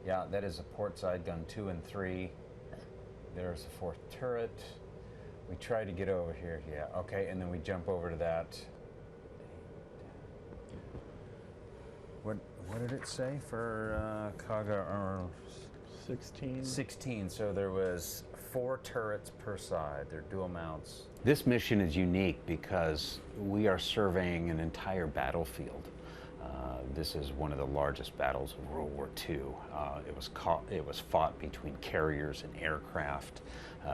Yeah, that is a port side gun 2 and 3. There's the 4th turret. We try to get over here, yeah, okay, and then we jump over to that. What did it say for Kaga? Or 16. 16, so there was 4 turrets per side. They're dual mounts. This mission is unique because we are surveying an entire battlefield. This is one of the largest battles of World War II. It was fought between carriers and aircraft.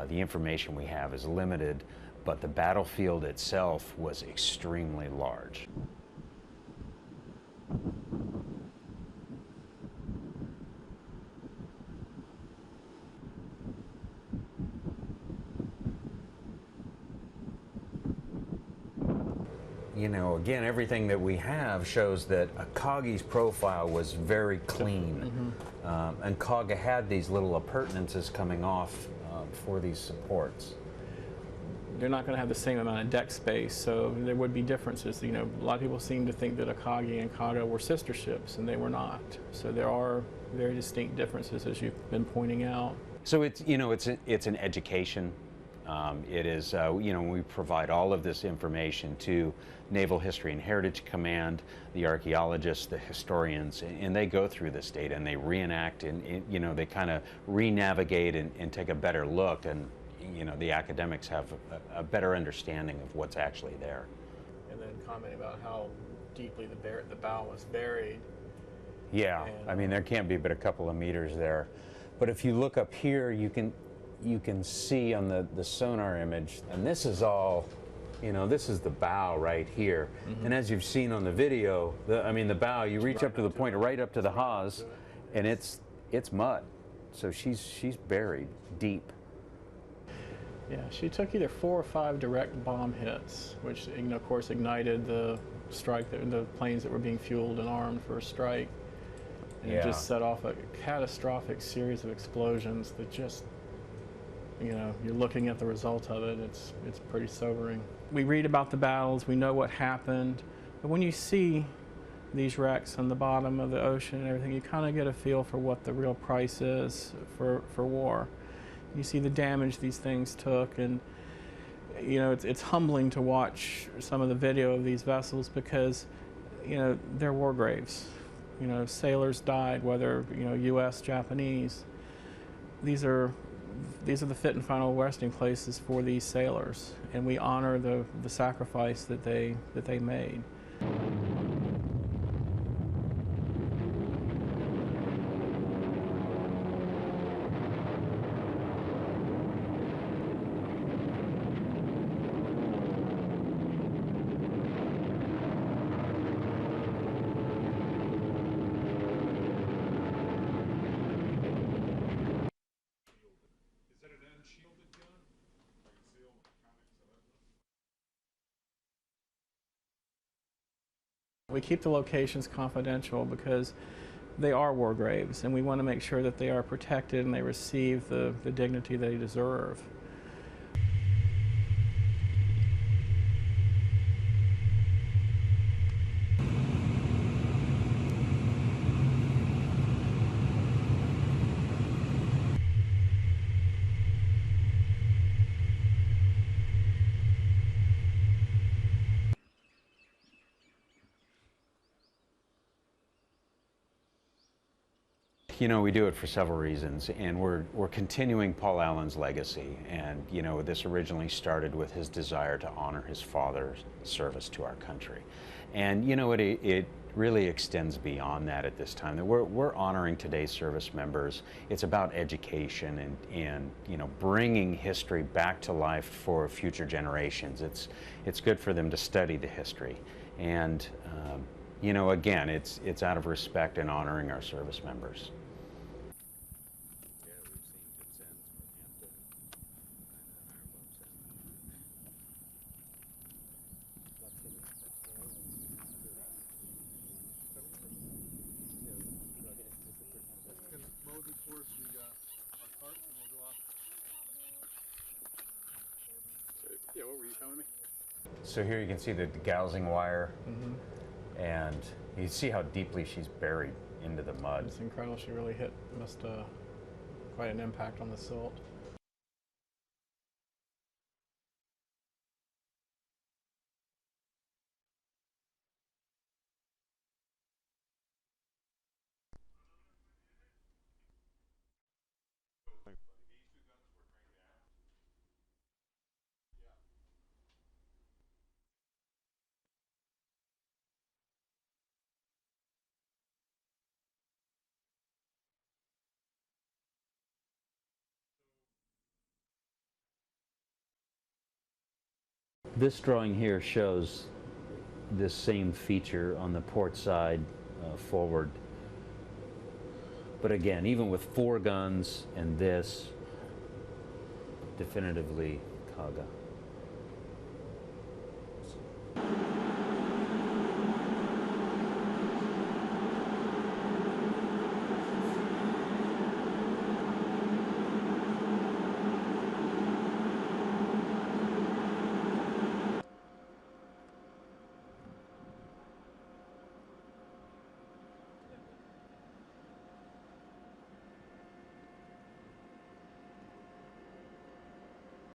The information we have is limited, but the battlefield itself was extremely large. You know, again, everything that we have shows that Akagi's profile was very clean. And Kaga had these little appurtenances coming off for these supports. They're not going to have the same amount of deck space, so there would be differences. You know, a lot of people seem to think that Akagi and Kaga were sister ships, and they were not. So there are very distinct differences, as you've been pointing out. So it's, you know, it's an education. It is, you know, we provide all of this information to Naval History and Heritage Command, the archaeologists, the historians, and they go through this data and they reenact and you know, they kind of re-navigate and take a better look, and you know, the academics have a better understanding of what's actually there. And then comment about how deeply the bow was buried. Yeah, I mean, there can't be but a couple of meters there. But if you look up here, you can see on the sonar image, and this is all, you know, this is the bow right here. And as you've seen on the video, I mean, the bow, you reach up to the point, right up to the hawse, and it's mud. So she's buried deep. Yeah, she took either 4 or 5 direct bomb hits, which, you know, of course, ignited the strike, the planes that were being fueled and armed for a strike. And it just set off a catastrophic series of explosions that just, you know, you're looking at the result of it, it's pretty sobering. We read about the battles, we know what happened, but when you see these wrecks on the bottom of the ocean and everything, you kind of get a feel for what the real price is for war. You see the damage these things took, and you know, it's humbling to watch some of the video of these vessels because, you know, they're war graves. You know, sailors died, whether, you know, U.S., Japanese. These are the fit and final resting places for these sailors, and we honor the sacrifice that they made. We keep the locations confidential because they are war graves, and we want to make sure that they are protected and they receive the dignity they deserve. You know, we do it for several reasons, and we're continuing Paul Allen's legacy. And you know, this originally started with his desire to honor his father's service to our country, and you know, it really extends beyond that at this time. That we're honoring today's service members. It's about education and you know, bringing history back to life for future generations. It's good for them to study the history, and you know, again, it's out of respect and honoring our service members. Yeah, what were you telling me? So here you can see the gouging wire, and you see how deeply she's buried. into the mud. It's incredible. She really must quite an impact on the silt. This drawing here shows this same feature on the port side forward. But again, even with 4 guns and this, definitively Kaga.